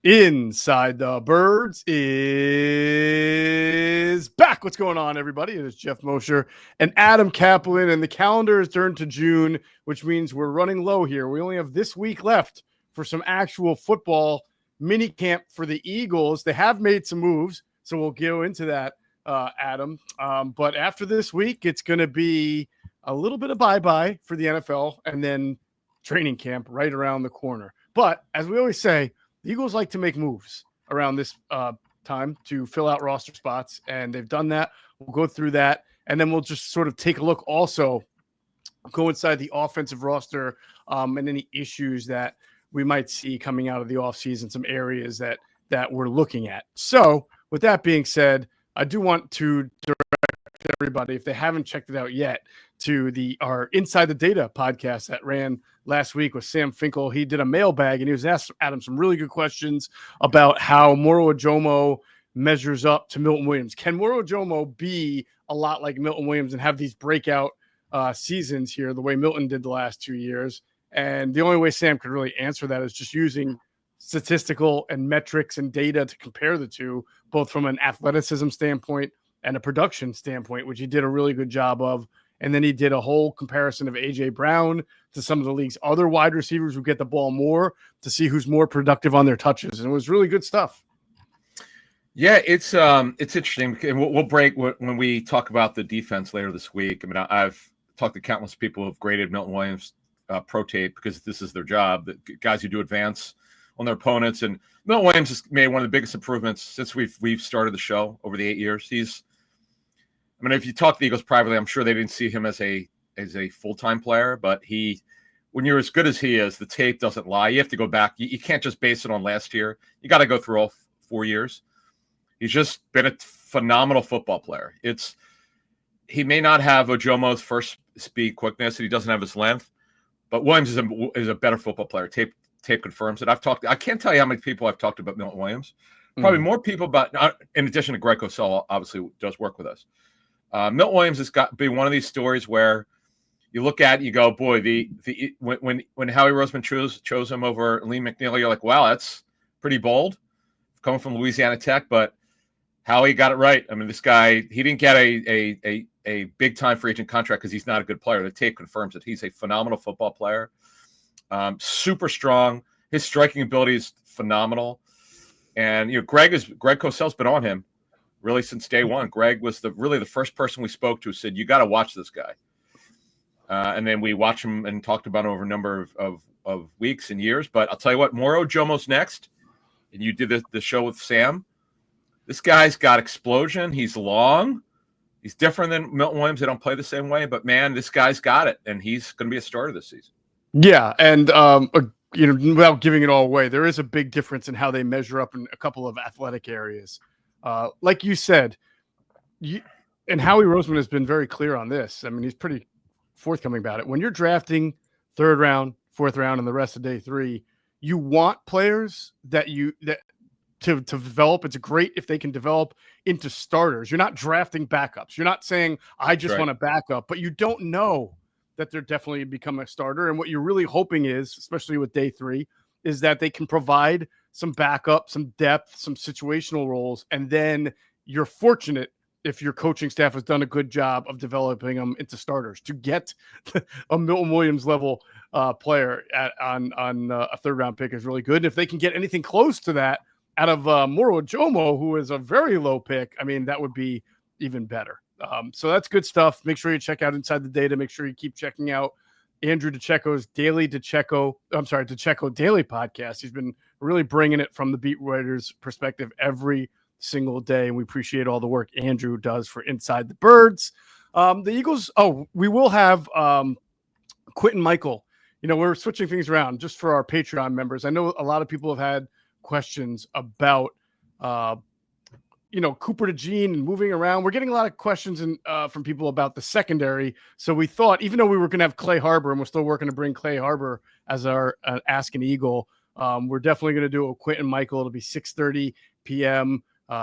Inside the Birds is back. What's going on, everybody? It is Geoff Mosher and Adam Caplan, and the calendar is turned to June, which means we're running low here. We only have this week left for some actual football mini camp for the Eagles. They have made some moves, so we'll go into that, Adam. But after this week, it's going to be a little bit of bye-bye for the NFL, and then training camp right around the corner. But as we always say, the Eagles like to make moves around this time to fill out roster spots, and they've done that. We'll go through that, and then we'll just sort of take a look also, go inside the offensive roster and any issues that we might see coming out of the offseason, some areas that we're looking at. So with that being said, I do want to direct everybody, if they haven't checked it out yet, to our Inside the Data podcast that ran last week with Sam Finkel. He did a mailbag, and he was asked Adam some really good questions about how Moro Ojomo measures up to Milton Williams. Can Moro Ojomo be a lot like Milton Williams and have these breakout seasons here the way Milton did the last 2 years? And the only way Sam could really answer that is just using statistical and metrics and data to compare the two, both from an athleticism standpoint and a production standpoint, which he did a really good job of. And then he did a whole comparison of A.J. Brown to some of the league's other wide receivers who get the ball more to see who's more productive on their touches. And it was really good stuff. Yeah, it's interesting. We'll break when we talk about the defense later this week. I mean, I've talked to countless people who have graded Milton Williams pro tape because this is their job, the guys who do advance on their opponents. And Milton Williams has made one of the biggest improvements since we've started the show over the 8 years. I mean, if you talk to the Eagles privately, I'm sure they didn't see him as a full-time player, but when you're as good as he is, the tape doesn't lie. You have to go back. You can't just base it on last year. You got to go through all 4 years. He's just been a phenomenal football player. He may not have Ojomo's first speed quickness, and he doesn't have his length, but Williams is a better football player. Tape confirms it. I can't tell you how many people I've talked about Milton Williams. Probably more people about, in addition to Greg Cosell, obviously does work with us. Milton Williams has got to be one of these stories where you look at it, you go, boy, when Howie Roseman chose him over Lee McNeil, you're like, wow, that's pretty bold coming from Louisiana Tech, but Howie got it right. I mean, this guy, he didn't get a big time free agent contract because he's not a good player. The tape confirms it. He's a phenomenal football player, super strong. His striking ability is phenomenal, and Greg Cosell's been on him really since day one. Greg was really the first person we spoke to who said, you got to watch this guy. And then we watched him and talked about him over a number of weeks and years. But I'll tell you what, Moro Ojomo's next. And you did the show with Sam. This guy's got explosion. He's long. He's different than Milton Williams. They don't play the same way. But, man, this guy's got it. And he's going to be a starter this season. Yeah, and without giving it all away, there is a big difference in how they measure up in a couple of athletic areas. Like you said, and Howie Roseman has been very clear on this. I mean, he's pretty forthcoming about it. When you're drafting third round, fourth round, and the rest of day three, you want players that to develop. It's great if they can develop into starters. You're not drafting backups. You're not saying, I just want a backup, but you don't know that they're definitely become a starter. And what you're really hoping is, especially with day three, is that they can provide some backup, some depth, some situational roles, and then you're fortunate if your coaching staff has done a good job of developing them into starters to get a Milton Williams level player on a third round pick is really good. And if they can get anything close to that out of Moro Ojomo, who is a very low pick, I mean, that would be even better. So that's good stuff. Make sure you check out Inside the Data. Make sure you keep checking out Andrew DeCecco's DeCecco Daily podcast. He's been really bringing it from the beat writer's perspective every single day, and we appreciate all the work Andrew does for Inside the Birds. The Eagles, we will have Quentin Michael. We're switching things around just for our Patreon members. I know a lot of people have had questions about Cooper DeJean and moving around. We're getting a lot of questions from people about the secondary. So we thought, even though we were going to have Clay Harbor, and we're still working to bring Clay Harbor as our Ask an Eagle, we're definitely going to do a Quentin Michael. It'll be 6:30 p.m.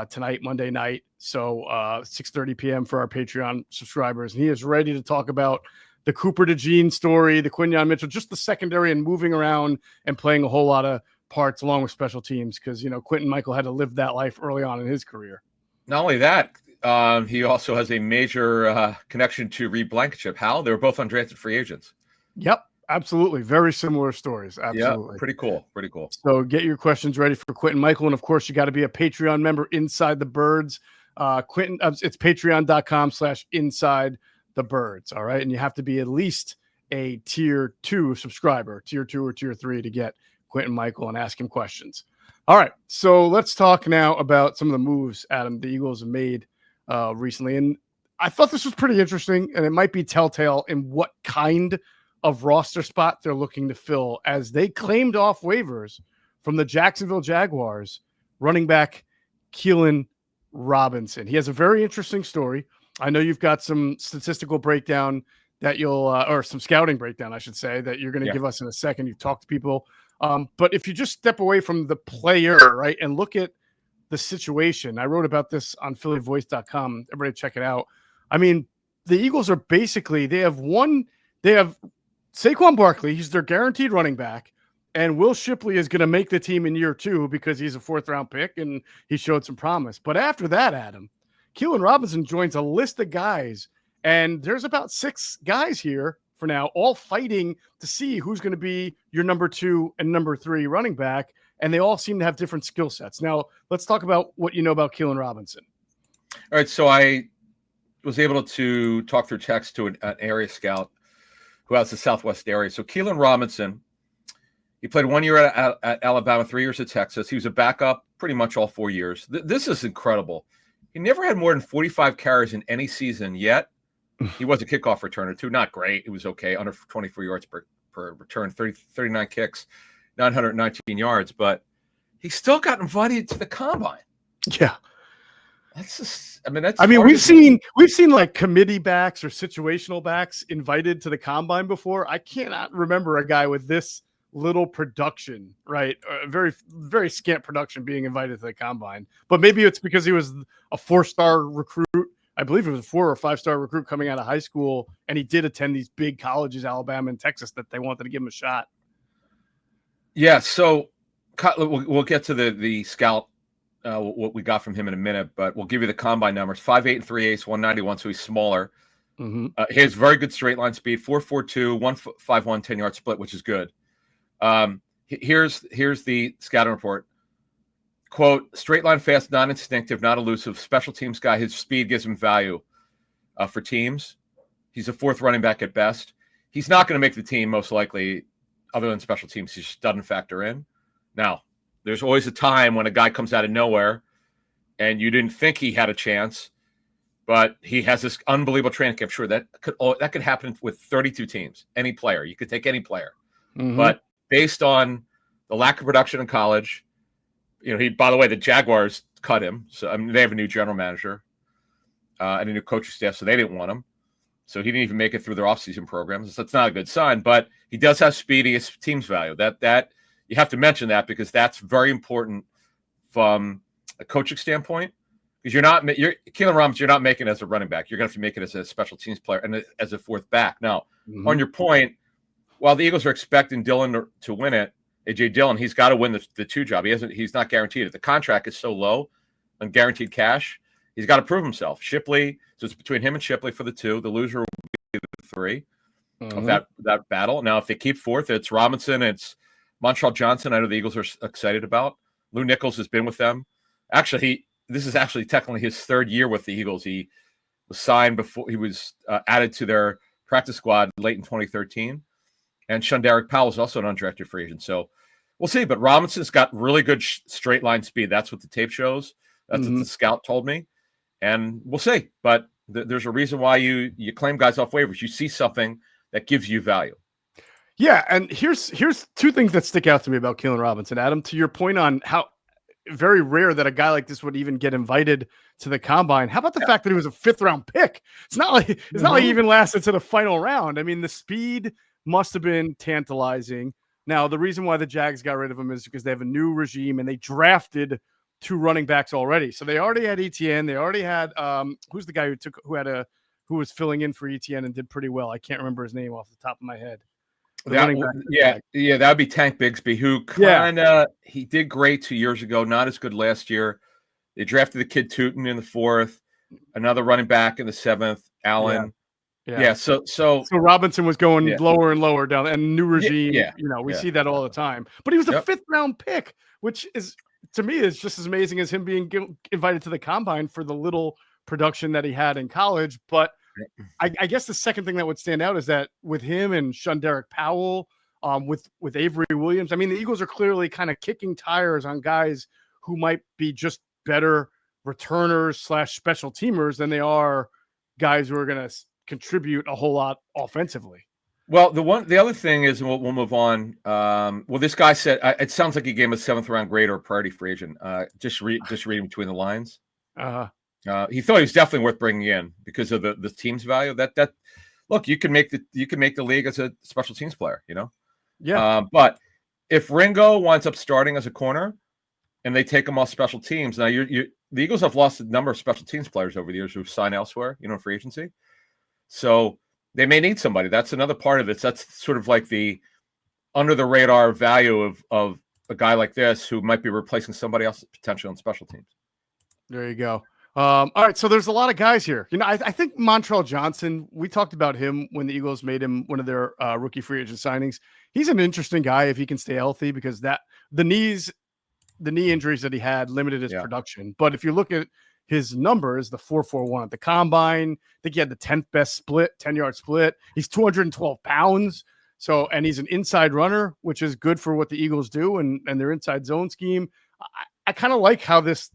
Tonight, Monday night. So 6:30 p.m. for our Patreon subscribers. And he is ready to talk about the Cooper DeJean story, the Quinyon Mitchell, just the secondary and moving around and playing a whole lot of parts along with special teams because, Quentin Michael had to live that life early on in his career. Not only that, he also has a major connection to Reed Blankenship. How? They were both undrafted free agents. Yep, absolutely. Very similar stories. Absolutely. Yeah, pretty cool. Pretty cool. So get your questions ready for Quentin Michael. And of course, you got to be a Patreon member inside the Birds. Quentin, it's patreon.com/inside the Birds. All right. And you have to be at least a tier 2 subscriber, tier 2 or tier 3 to get Quentin Michael and ask him questions. All right. So let's talk now about some of the moves, Adam, the Eagles have made recently. And I thought this was pretty interesting, and it might be telltale in what kind of roster spot they're looking to fill, as they claimed off waivers from the Jacksonville Jaguars running back Keilan Robinson. He has a very interesting story. I know you've got some statistical breakdown that you'll or some scouting breakdown, I should say, that you're going to give us in a second. You've talked to people. But if you just step away from the player, right, and look at the situation, I wrote about this on PhillyVoice.com. Everybody check it out. I mean, the Eagles are basically, they have Saquon Barkley. He's their guaranteed running back. And Will Shipley is going to make the team in year 2 because he's a 4th-round pick and he showed some promise. But after that, Adam, Keilan Robinson joins a list of guys, and there's about 6 guys here for now, all fighting to see who's going to be your number 2 and number 3 running back, and they all seem to have different skill sets. Now, let's talk about what you know about Keilan Robinson. All right, so I was able to talk through text to an area scout who has the Southwest area. So Keilan Robinson, he played 1 year at Alabama, 3 years at Texas. He was a backup pretty much all 4 years. This is incredible. He never had more than 45 carries in any season yet. He was a kickoff returner too. Not great. It was okay. Under 24 yards per return, 39 kicks, 919 yards. But he still got invited to the combine. Yeah. That's we've seen like committee backs or situational backs invited to the combine before. I cannot remember a guy with this little production, right? Very, very scant production being invited to the combine. But maybe it's because he was a 4-star recruit. I believe it was a 4 or 5-star recruit coming out of high school, and he did attend these big colleges, Alabama and Texas, that they wanted to give him a shot. Yeah, so we'll get to the scout, what we got from him in a minute, but we'll give you the combine numbers. 5'8" 3/8", 191, so he's smaller. Mm-hmm. He has very good straight line speed, 4.42, 1.51, 10-yard split, which is good. Here's the scouting report. Quote, straight line fast, non-instinctive, not elusive, special teams guy. His speed gives him value for teams. He's a 4th running back at best. He's not going to make the team, most likely, other than special teams. He just doesn't factor in. Now, there's always a time when a guy comes out of nowhere and you didn't think he had a chance, but he has this unbelievable training camp. Sure, that could happen with 32 teams, any player. You could take any player. Mm-hmm. But based on the lack of production in college, by the way, the Jaguars cut him. So they have a new general manager and a new coaching staff, so they didn't want him. So he didn't even make it through their offseason programs. So that's not a good sign. But he does have speed. He has team's value. That you have to mention that because that's very important from a coaching standpoint. Because Keilan Robinson, you're not making it as a running back. You're going to have to make it as a special teams player and as a 4th back. Now, on your point, while the Eagles are expecting Dillon to win it, A.J. Dillon, he's got to win the 2 job. He's not guaranteed it. The contract is so low on guaranteed cash. He's got to prove himself. Shipley, so it's between him and Shipley for the 2. The loser will be the 3 of that battle. Now, if they keep 4th, it's Robinson, it's Montrell Johnson. I know the Eagles are excited about. Lou Nichols has been with them. Actually, this is actually technically his 3rd year with the Eagles. He was signed before he was added to their practice squad late in 2013. And Shunderick Powell is also an undrafted free agent. So we'll see. But Robinson's got really good straight line speed. That's what the tape shows. That's what the scout told me. And we'll see. But there's a reason why you claim guys off waivers. You see something that gives you value. Yeah, and here's 2 things that stick out to me about Keilan Robinson, Adam. To your point on how very rare that a guy like this would even get invited to the combine. How about the fact that he was a 5th-round pick? It's not like he even lasted to the final round. I mean, the speed must have been tantalizing. Now, the reason why the Jags got rid of him is because they have a new regime and they drafted 2 running backs already. So they already had ETN. They already had who's the guy who was filling in for ETN and did pretty well. I can't remember his name off the top of my head. The running back. That would be Tank Bigsby, who he did great 2 years ago, not as good last year. They drafted the kid Tootin in the 4th, another running back in the 7th, Allen. Yeah. So Robinson was going lower and lower down, and new regime. We see that all the time. But he was a 5th round pick, which is, to me, is just as amazing as him being invited to the combine for the little production that he had in college. But I guess the second thing that would stand out is that with him and Shunderick Powell, with Avery Williams, I mean, the Eagles are clearly kind of kicking tires on guys who might be just better returners / special teamers than they are guys who are going to contribute a whole lot offensively. Well, the other thing is, and we'll move on. This guy said it sounds like he gave him a 7th round grade or a priority free agent. Just reading between the lines. He thought he was definitely worth bringing in because of the team's value. That look, you can make the league as a special teams player, But if Ringo winds up starting as a corner, and they take him off special teams, now the Eagles have lost a number of special teams players over the years who've signed elsewhere, free agency. So they may need somebody. That's another part of it. That's sort of like the under the radar value of a guy like this who might be replacing somebody else potentially on special teams. There you go. All right, so there's a lot of guys here. I think Montrell Johnson, we talked about him when the Eagles made him one of their rookie free agent signings. He's an interesting guy if he can stay healthy, because the knee injuries that he had limited his production. But if you look at his numbers, the 4.41 at the combine, I think he had the 10th best split, 10-yard split. He's 212 pounds. So, and he's an inside runner, which is good for what the Eagles do and their inside zone scheme. I kind of like how this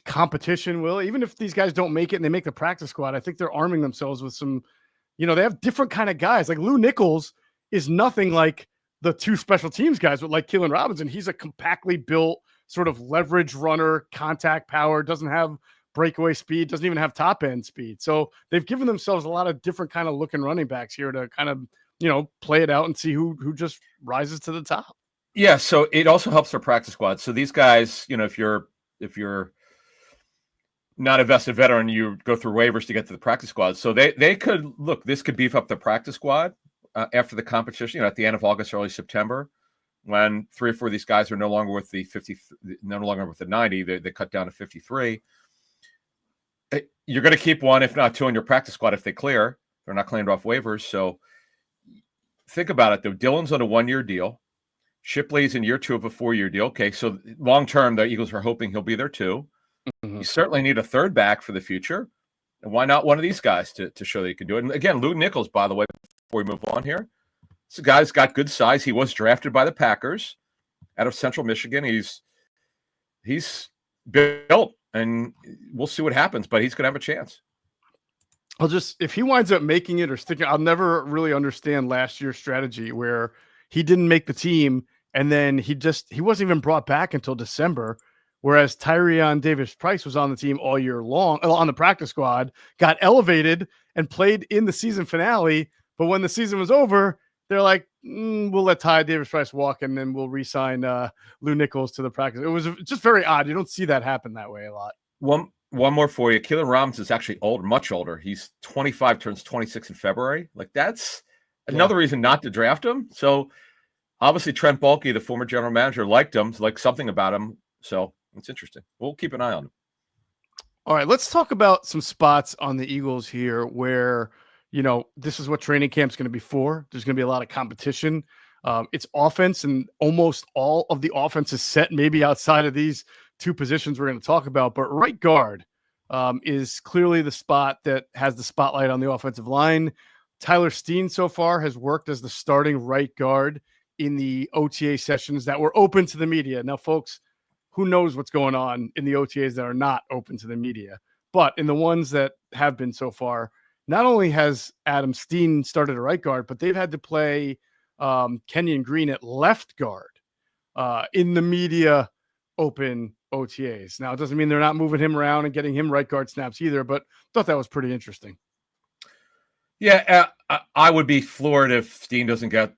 competition will, even if these guys don't make it and they make the practice squad, I think they're arming themselves with some, they have different kind of guys. Like Lou Nichols is nothing like the 2 special teams guys, but like Keilan Robinson, he's a compactly built sort of leverage runner, contact power, doesn't have breakaway speed, doesn't even have top end speed. So they've given themselves a lot of different kind of looking running backs here to kind of, play it out and see who just rises to the top. Yeah. So it also helps their practice squad. So these guys, if you're not a vested veteran, you go through waivers to get to the practice squad. So they could this could beef up the practice squad after the competition, at the end of August, early September, when 3 or 4 of these guys are no longer with the 50, no longer with the 90, they cut down to 53. You're going to keep 1, if not 2, on your practice squad if they clear. They're not claimed off waivers. So think about it, though. Dillon's on a 1-year deal. Shipley's in year 2 of a 4-year deal. Okay, so long term, the Eagles are hoping he'll be there too. Mm-hmm. You certainly need a 3rd back for the future. And why not one of these guys to show that you can do it? And again, Lou Nichols, by the way, before we move on here, this guy's got good size. He was drafted by the Packers out of Central Michigan. He's built, and we'll see what happens, but he's going to have a chance. If he winds up making it or sticking, I'll never really understand last year's strategy where he didn't make the team and then he wasn't even brought back until December. Whereas Tyrion Davis-Price was on the team all year long, on the practice squad, got elevated and played in the season finale. But when the season was over, they're like, we'll let Ty Davis-Price walk, and then we'll re-sign Lou Nichols to the practice. It was just very odd. You don't see that happen that way a lot. One more for you. Keilan Robinson is actually old, much older. He's 25, turns 26 in February. Like, that's another reason not to draft him. So obviously Trent Baalke, the former general manager, liked him, liked something about him. So it's interesting. We'll keep an eye on him. All right, let's talk about some spots on the Eagles here where, this is what training camp's going to be for. There's going to be a lot of competition. It's offense, and almost all of the offense is set, maybe outside of these 2 positions we're going to talk about. But right guard is clearly the spot that has the spotlight on the offensive line. Tyler Steen so far has worked as the starting right guard in the OTA sessions that were open to the media. Now, folks, who knows what's going on in the OTAs that are not open to the media? But in the ones that have been so far, not only has Adam Steen started a right guard, but they've had to play Kenyon Green at left guard in the media open OTAs. Now, it doesn't mean they're not moving him around and getting him right guard snaps either, but thought that was pretty interesting. Yeah, I would be floored if Steen doesn't get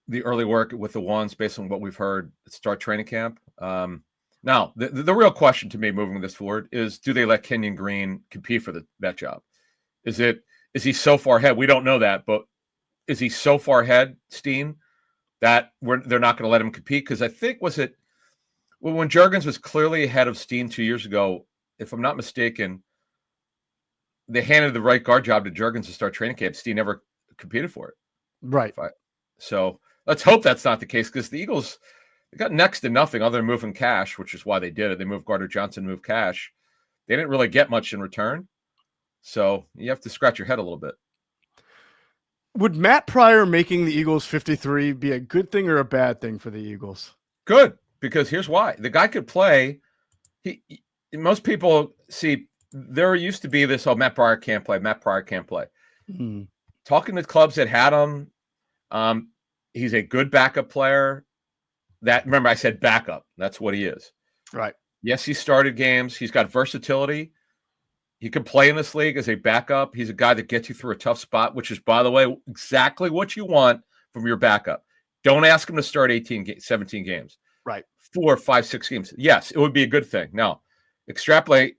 the early work with the ones based on what we've heard at start training camp. Now, the real question to me moving this forward is, do they let Kenyon Green compete for that job? Is he so far ahead? We don't know that, but is he so far ahead, Steen, that they're not going to let him compete? Because I think when Juergens was clearly ahead of Steen 2 years ago, if I'm not mistaken, they handed the right guard job to Juergens to start training camp. Steen never competed for it. Right. So let's hope that's not the case, because the Eagles, they got next to nothing other than moving cash, which is why they did it. They moved Gardner Johnson, moved cash. They didn't really get much in return. So you have to scratch your head a little bit. Would Matt Pryor making the Eagles 53 be a good thing or a bad thing for the Eagles? Good, because here's why. The guy could play. Most people see there used to be this, Matt Pryor can't play. Matt Pryor can't play. Mm-hmm. Talking to clubs that had him, he's a good backup player. Remember, I said backup. That's what he is. Right. Yes, he started games. He's got versatility. He can play in this league as a backup. He's a guy that gets you through a tough spot, which is, by the way, exactly what you want from your backup. Don't ask him to start 17 games. Right. 4, 5, 6 games. Yes, it would be a good thing. Now, extrapolate.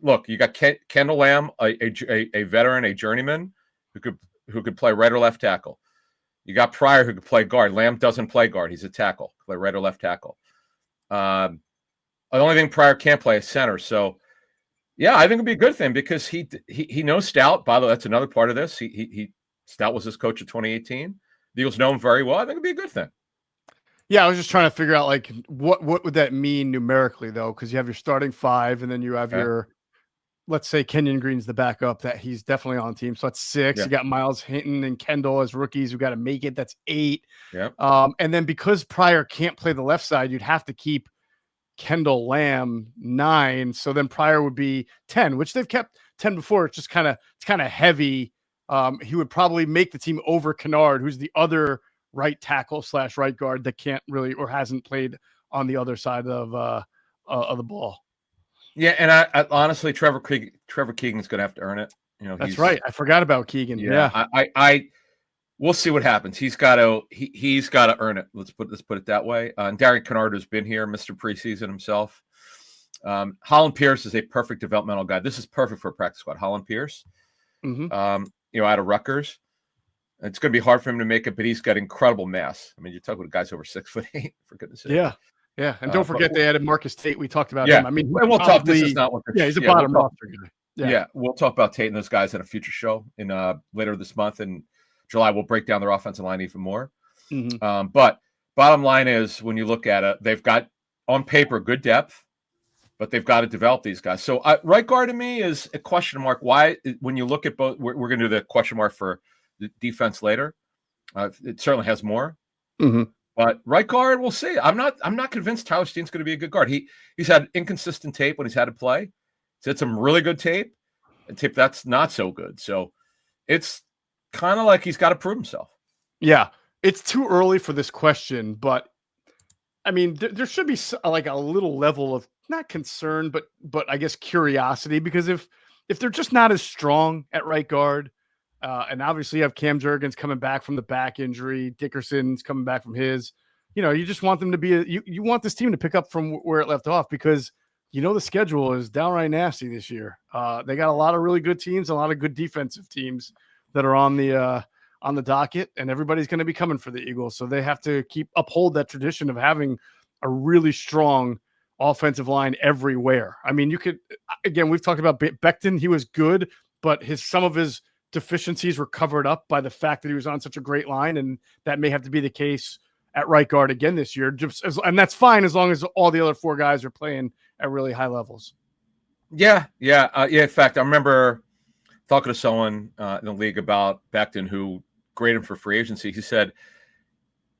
Look, you got Kendall Lamb, a veteran, a journeyman who could play right or left tackle. You got Pryor, who could play guard. Lamb doesn't play guard. He's a tackle. Play right or left tackle. The only thing Pryor can't play is center. So, yeah, I think it'd be a good thing, because he knows Stout. By the way, that's another part of this. Stout was his coach in 2018. The Eagles know him very well. I think it'd be a good thing. Yeah, I was just trying to figure out, like, what would that mean numerically, though? Because you have your starting 5, and then you have your, let's say Kenyon Green's the backup, that he's definitely on the team. So that's 6. You got Miles Hinton and Kendall as rookies who got to make it. That's 8. Yeah. And then because Pryor can't play the left side, you'd have to keep Kendall Lamb 9. So then Pryor would be 10, which they've kept 10 before. It's just kind of heavy. He would probably make the team over Kennard, who's the other right tackle / right guard that can't really, or hasn't played on the other side of the ball. Yeah, and I honestly, Trevor Keegan's going to have to earn it. That's right. I forgot about Keegan. Yeah. We'll see what happens. He's got to earn it. Let's put it that way. And Darian Kennard has been here, Mr. Preseason himself. Holland Pierce is a perfect developmental guy. This is perfect for a practice squad. Holland Pierce, out of Rutgers. It's going to be hard for him to make it, but he's got incredible mass. I mean, you're talking about guys over 6'8", for goodness sake. Yeah. And don't forget they added Marcus Tate. We talked about him. I mean, we'll talk. This is not what. He's a bottom roster guy. Yeah, we'll talk about Tate and those guys in a future show in later this month in July. We'll break down their offensive line even more. Mm-hmm. But bottom line is, when you look at it, they've got on paper good depth, but they've got to develop these guys. So right guard to me is a question mark. Why, when you look at both, we're going to do the question mark for the defense later. It certainly has more. Mm-hmm. But right guard, we'll see. I'm not convinced Tyler Steen's going to be a good guard. He's had inconsistent tape when he's had to play. He's had some really good tape and tape that's not so good. So it's kind of like he's got to prove himself. Yeah, it's too early for this question, but I mean, there should be like a little level of not concern, but I guess curiosity, because if they're just not as strong at right guard, and obviously you have Cam Juergens coming back from the back injury, Dickerson's coming back from his, you just want them to be you want this team to pick up from where it left off, because the schedule is downright nasty this year. They got a lot of really good teams, a lot of good defensive teams that are on the docket, and everybody's going to be coming for the Eagles. So they have to uphold that tradition of having a really strong offensive line everywhere. I mean, we've talked about Becton. He was good, but some of his deficiencies were covered up by the fact that he was on such a great line, and that may have to be the case at right guard again this year. And that's fine as long as all the other 4 guys are playing at really high levels. Yeah. In fact, I remember talking to someone in the league about Becton, who graded him for free agency. He said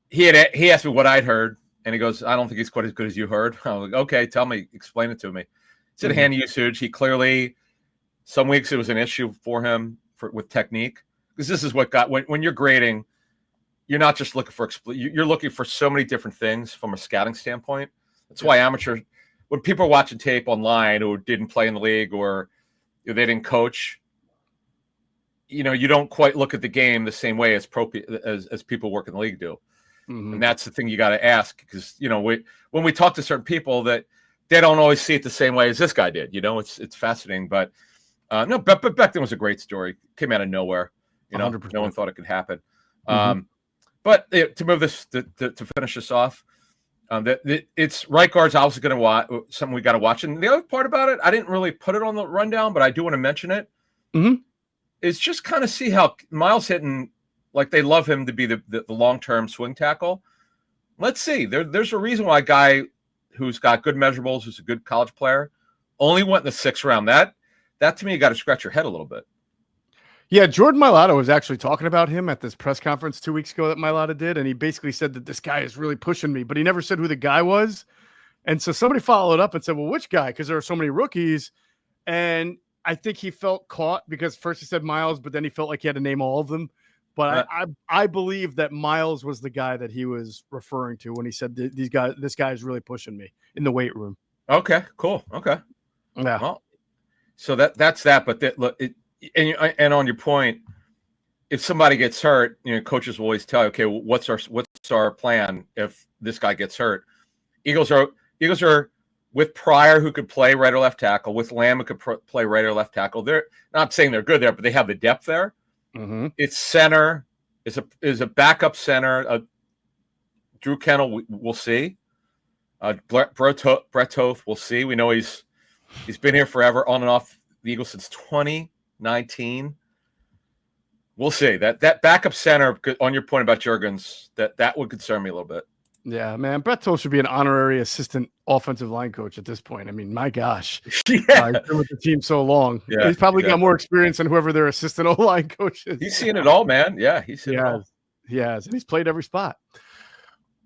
he asked me what I'd heard, and he goes, "I don't think he's quite as good as you heard." I was like, "Okay, tell me, explain it to me." He said hand usage. He clearly, some weeks it was an issue for him with technique, because this is what when you're grading, you're not just looking for you're looking for so many different things from a scouting standpoint. That's why when people are watching tape online who didn't play in the league or they didn't coach, you don't quite look at the game the same way as people work in the league do. Mm-hmm. And that's the thing you got to ask, because when we talk to certain people, that they don't always see it the same way as this guy did. It's fascinating. But no, but Becton was a great story. Came out of nowhere. 100%. No one thought it could happen. But to move this to finish this off, it's right guard's obviously going to watch something we got to watch. And the other part about it, I didn't really put it on the rundown, but I do want to mention it. Is just kind of see how Miles Hinton, like they love him to be the long-term swing tackle. Let's see. There's a reason why a guy who's got good measurables, who's a good college player, only went in the 6th round. That to me, you got to scratch your head a little bit. Yeah, Jordan Mailata was actually talking about him at this press conference 2 weeks ago that Mailata did, and he basically said that this guy is really pushing me, but he never said who the guy was. And so somebody followed up and said, well, which guy? Because there are so many rookies. And I think he felt caught because first he said Miles, but then he felt like he had to name all of them. But I believe that Miles was the guy that he was referring to when he said this guy is really pushing me in the weight room. Okay, cool. Okay. Yeah. Well, so that's that. But look, and on your point, if somebody gets hurt, coaches will always tell you, okay, what's our plan if this guy gets hurt? Eagles are with Pryor, who could play right or left tackle, with Lamb, who could play right or left tackle. They're not saying they're good there, but they have the depth there. It's center is a backup center. Drew Kennel, we'll see. Brett Toth, we'll see. We know he's been here forever, on and off the Eagles since 2019. We'll see. That backup center, on your point about Juergens, that would concern me a little bit. Yeah, man. Brett Toth should be an honorary assistant offensive line coach at this point. I mean, my gosh. Yeah. He's been with the team so long. Yeah, he's probably got more experience than whoever their assistant O-line coach is. He's seen it all, man. Yeah, he's seen it all. He has, and he's played every spot.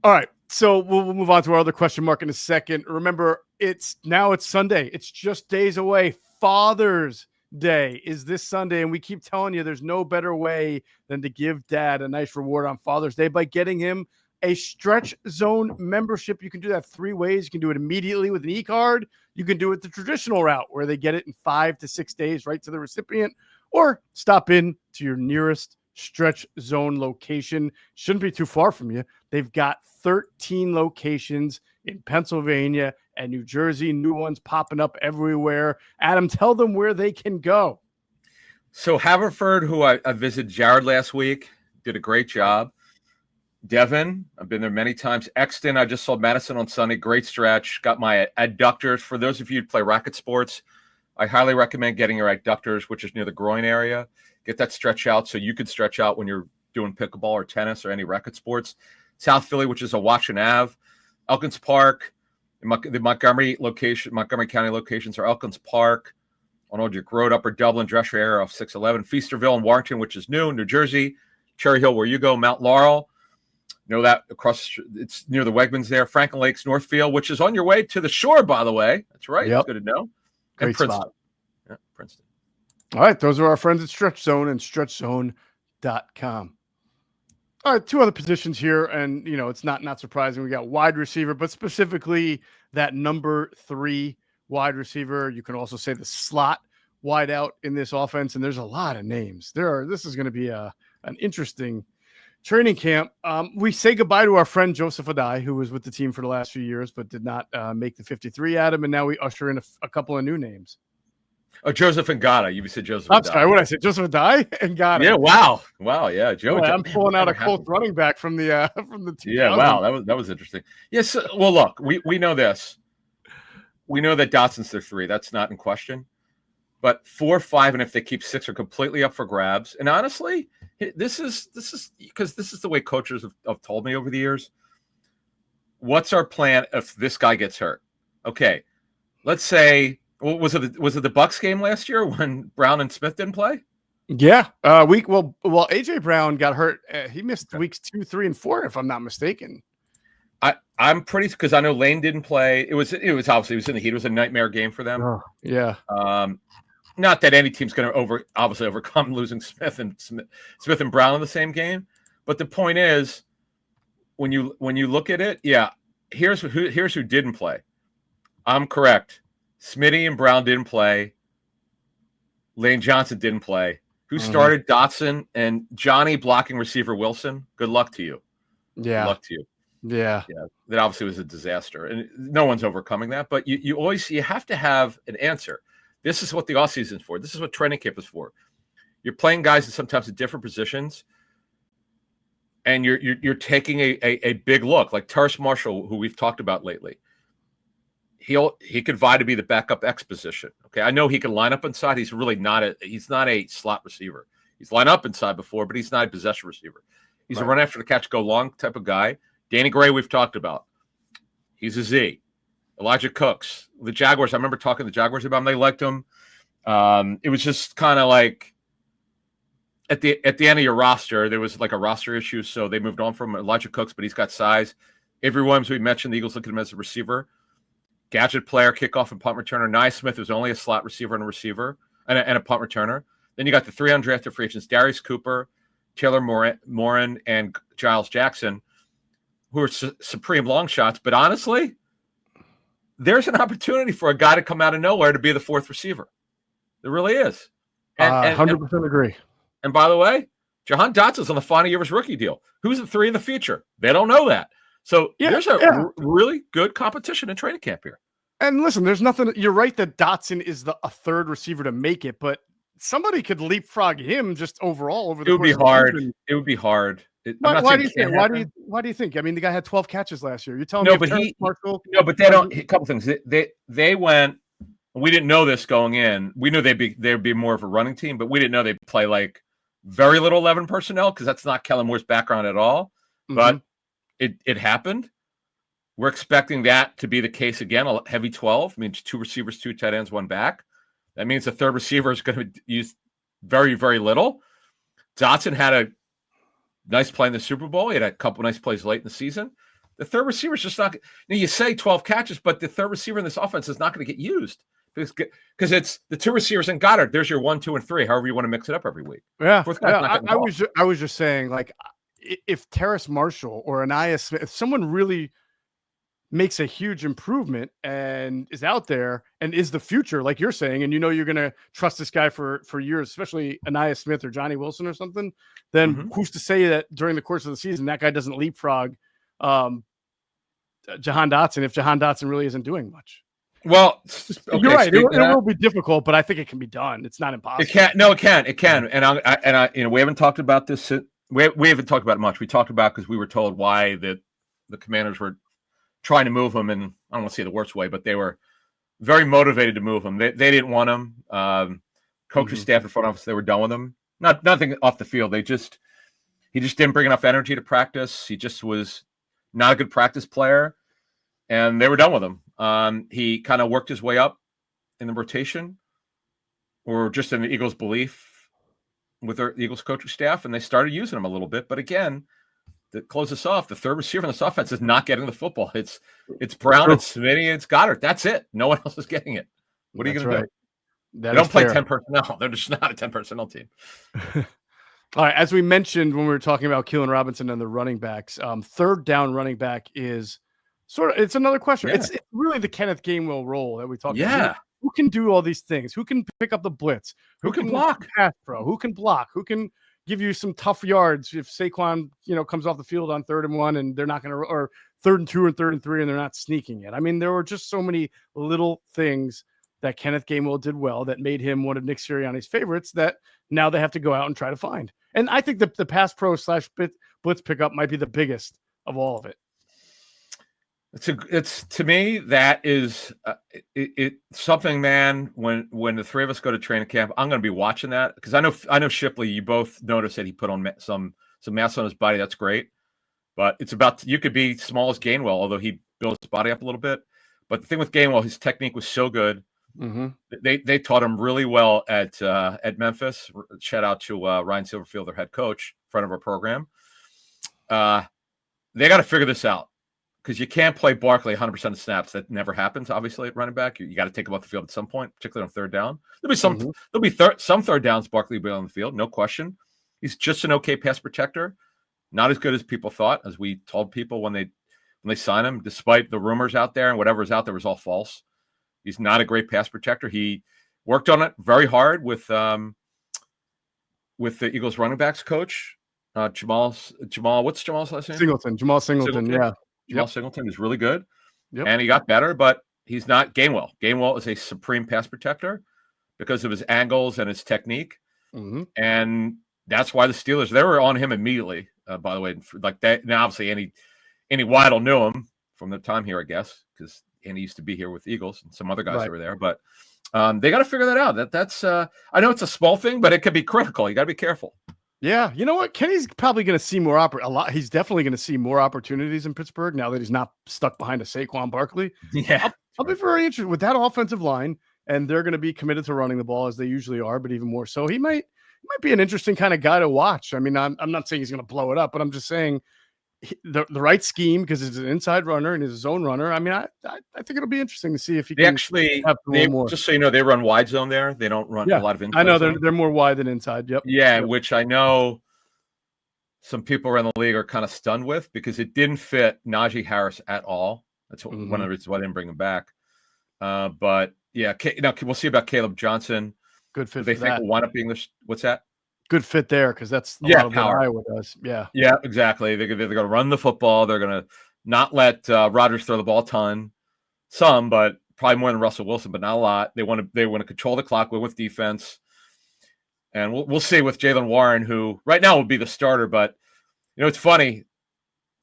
All right, so we'll move on to our other question mark in a second. Remember, it's Sunday. It's just days away. Father's Day is this Sunday, and we keep telling you there's no better way than to give Dad a nice reward on Father's Day by getting him a Stretch Zone membership. You can do that 3 ways. You can do it immediately with an e-card. You can do it the traditional route where they get it in 5 to 6 days right to the recipient, or stop in to your nearest Stretch Zone location. Shouldn't be too far from you. They've got 13 locations in Pennsylvania and New Jersey, new ones popping up everywhere. Adam, tell them where they can go. So Haverford, who I visited Jared last week, did a great job. Devon, I've been there many times. Exton, I just saw Madison on Sunday. Great stretch. Got my adductors. For those of you who play racket sports, I highly recommend getting your adductors, which is near the groin area. Get that stretch out so you can stretch out when you're doing pickleball or tennis or any racket sports. South Philly, which is a Watchin Ave. Elkins Park, the Montgomery County locations are Elkins Park, on Old Duke Road, Upper Dublin, Dresser area off 611. Feasterville and Warrington, which is New Jersey. Cherry Hill, where you go. Mount Laurel. Know that it's near the Wegmans there. Franklin Lakes, Northfield, which is on your way to the shore, by the way. That's right. Yep. That's good to know. Great spot. Yeah, Princeton. All right. Those are our friends at Stretch Zone and StretchZone.com. All right. 2 other positions here. And, it's not surprising. We got wide receiver, but specifically that number 3 wide receiver. You can also say the slot wide out in this offense. And there's a lot of names. This is going to be an interesting training camp. We say goodbye to our friend Joseph Adai, who was with the team for the last few years, but did not make the 53, Adam. And now we usher in a couple of new names. Oh, Joseph and Gata. You said Joseph. I'm sorry. What did I say? Joseph Adai and Gata. Yeah. Wow. Yeah. Joe. Boy, I'm pulling out a Colts running back from the 2000s. Yeah. Wow. That was interesting. Yes. Well, look, we know this. We know that Dotson's their 3. That's not in question. But 4, 5, and if they keep 6 are completely up for grabs. And honestly, this is because this is the way coaches have told me over the years. What's our plan if this guy gets hurt? Okay, let's say, was it the Bucks game last year when Brown and Smith didn't play? Yeah, AJ Brown got hurt. He missed weeks 2, 3, and 4, if I'm not mistaken. I'm pretty, because I know Lane didn't play. It was obviously in the heat. It was a nightmare game for them. Oh, yeah. Not that any team's going to overcome losing Smith and Brown in the same game, but the point is, when you look at it, yeah, here's who didn't play. I'm correct. Smitty and Brown didn't play. Lane Johnson didn't play. Who started? Dotson and Johnny blocking receiver Wilson. Good luck to you. Yeah. Good luck to you. Yeah. That obviously was a disaster, and no one's overcoming that. But you always have to have an answer. This is what the offseason is for. This is what training camp is for. You're playing guys in sometimes in different positions. and you're taking a big look like Terrace Marshall, who we've talked about lately. He could vie to be the backup X position. Okay, I know he can line up inside. He's really not a slot receiver. He's lined up inside before, but he's not a possession receiver. He's a run after the catch, go long type of guy. Danny Gray, we've talked about. He's a Z. Elijah Cooks, the Jaguars. I remember talking to the Jaguars about him. They liked him. It was just kind of like at the end of your roster, there was like a roster issue, so they moved on from Elijah Cooks, but he's got size. Avery Williams, we mentioned, the Eagles look at him as a receiver. Gadget player, kickoff and punt returner. Nye Smith was only a slot receiver and a receiver and a punt returner. Then you got the 3 undrafted free agents, Darius Cooper, Taylor Morin, and Giles Jackson, who are supreme long shots. But honestly, there's an opportunity for a guy to come out of nowhere to be the 4th receiver. There really is. And 100% agree. And by the way, Jahan Dotson's on the final year of his rookie deal. Who's the 3 in the future? They don't know that. So there's a really good competition in training camp here. And listen, there's nothing. You're right that Dotson is a 3rd receiver to make it, but somebody could leapfrog him just overall over the course of the season. It would be hard. Why do you think? Why do you think? I mean, the guy had 12 catches last year. You're telling me but they don't. A couple things. They went. We didn't know this going in. We knew they'd be more of a running team, but we didn't know they'd play like very little 11 personnel because that's not Kellen Moore's background at all. Mm-hmm. But it happened. We're expecting that to be the case again. A heavy 12 means 2 receivers, 2 tight ends, 1 back. That means the 3rd receiver is going to use very, very little. Dotson had a nice play in the Super Bowl. He had a couple nice plays late in the season. The 3rd receiver is just not. You say 12 catches, but the 3rd receiver in this offense is not going to get used because it's the 2 receivers and Goddard. There's your 1, 2, and 3. However you want to mix it up every week. Yeah, I was just saying, like, if Terrace Marshall or Anaya Smith, if someone really makes a huge improvement and is out there and is the future, like you're saying, and you're going to trust this guy for years, especially Anaya Smith or Johnny Wilson or something, then who's to say that during the course of the season that guy doesn't leapfrog Jahan Dotson if Jahan Dotson really isn't doing much? Well, you're right. It will be difficult, but I think it can be done. It's not impossible. It can. And I we haven't talked about this. We haven't talked about it much. We talked about because we were told why the Commanders were trying to move him, and I don't want to say the worst way, but they were very motivated to move him. They didn't want him. Coaching staff and front office, they were done with him. Nothing off the field. He just didn't bring enough energy to practice. He just was not a good practice player, and they were done with him. He kind of worked his way up in the rotation, or just in the Eagles' belief with the Eagles coaching staff, and they started using him a little bit. But again, to close this off, the 3rd receiver in this offense is not getting the football. It's Brown, it's Smitty, it's Goddard. That's it. No one else is getting it. What are you going to do? They don't play 10 personnel. They're just not a 10 personnel team. All right. As we mentioned when we were talking about Keilan Robinson and the running backs, 3rd down running back is it's another question. Yeah. It's really the Kenneth Gainwell role that we talked about. Who can do all these things? Who can pick up the blitz? Who can block? Pass pro? Who can block? Who can give you some tough yards if Saquon, comes off the field on 3rd and 1 and they're not going to, or 3rd and 2 and 3rd and 3 and they're not sneaking it. I mean, there were just so many little things that Kenneth Gainwell did well that made him one of Nick Sirianni's favorites that now they have to go out and try to find. And I think the pass pro / blitz pickup might be the biggest of all of it. It's to me that is it's something, man. When the 3 of us go to training camp, I'm going to be watching that because I know Shipley. You both noticed that he put on some mass on his body. That's great, but it's about you could be small as Gainwell, although he built his body up a little bit. But the thing with Gainwell, his technique was so good. They taught him really well at Memphis. Shout out to Ryan Silverfield, their head coach, friend of our program. They got to figure this out. Because you can't play Barkley 100% of snaps. That never happens, obviously, at running back. You got to take him off the field at some point, particularly on 3rd down. There'll be some 3rd downs Barkley will be on the field, no question. He's just an okay pass protector. Not as good as people thought, as we told people when they signed him, despite the rumors out there and whatever's out there was all false. He's not a great pass protector. He worked on it very hard with the Eagles running backs coach, Jamal. What's Jamal's last name? Jamal Singleton. Yeah. Jamal Singleton is really good, and he got better, but he's not Gainwell. Gainwell is a supreme pass protector because of his angles and his technique, and that's why the Steelers, they were on him immediately by the way, like that. Now, obviously, Andy Weidel knew him from the time here, I guess, because Andy used to be here with Eagles and some other guys that were there. But they got to figure that out. That's I know it's a small thing, but it could be critical. You got to be careful. Yeah, you know what? Kenny's probably going to see He's definitely going to see more opportunities in Pittsburgh now that he's not stuck behind a Saquon Barkley. Yeah, I'll be very interested with that offensive line, and they're going to be committed to running the ball as they usually are, but even more so. He might be an interesting kind of guy to watch. I mean, I'm not saying he's going to blow it up, but I'm just saying the right scheme, because he's an inside runner and he's a zone runner. I mean, I think it'll be interesting to see if he can actually have more. Just so you know, they run wide zone there. They don't run a lot of inside. I know zone. they're more wide than inside. Yep. Yeah, which I know some people around the league are kind of stunned with, because it didn't fit Najee Harris at all. That's one of the reasons why I didn't bring him back. But yeah, now we'll see about Caleb Johnson. Good fit. They think will wind up being this. What's that? Good fit there, because that's a lot of power. what Iowa does. Yeah, exactly. They're going to run the football. They're going to not let Rodgers throw the ball a ton. Some, but probably more than Russell Wilson, but not a lot. They want to control the clock with defense, and we'll see with Jaylen Warren, who right now would be the starter. But you know, it's funny.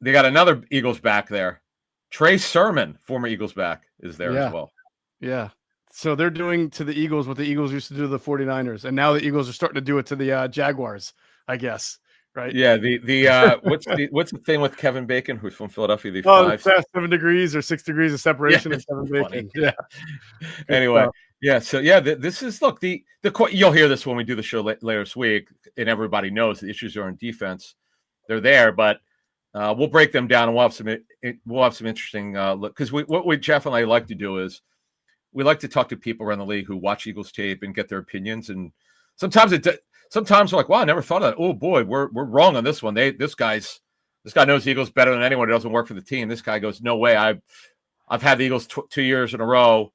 They got another Eagles back there. Trey Sermon, former Eagles back, is there as well. Yeah. So they're doing to the Eagles what the Eagles used to do to the 49ers. And now the Eagles are starting to do it to the Jaguars, I guess. Right. Yeah. The what's the thing with Kevin Bacon, who's from Philadelphia? The 7 degrees or 6 degrees of separation of Kevin Bacon. Yeah. Anyway. Yeah. So this is you'll hear this when we do the show later this week, and everybody knows the issues are in defense. They're there, but we'll break them down, and we'll have some interesting look, because what we Geoff and I like to do is we like to talk to people around the league who watch Eagles tape and get their opinions. And sometimes we're like, wow, I never thought of that. Oh boy, we're wrong on this one. This guy knows the Eagles better than anyone. It doesn't work for the team. This guy goes, no way. I've had the Eagles 2 years in a row.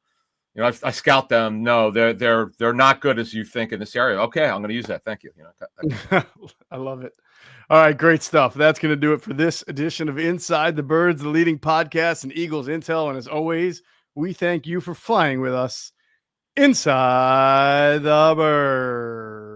You know, I scout them. No, they're not good as you think in this area. Okay, I'm going to use that. Thank you. I love it. All right, great stuff. That's going to do it for this edition of Inside the Birds, the leading podcast in Eagles intel. And as always, we thank you for flying with us inside the bird.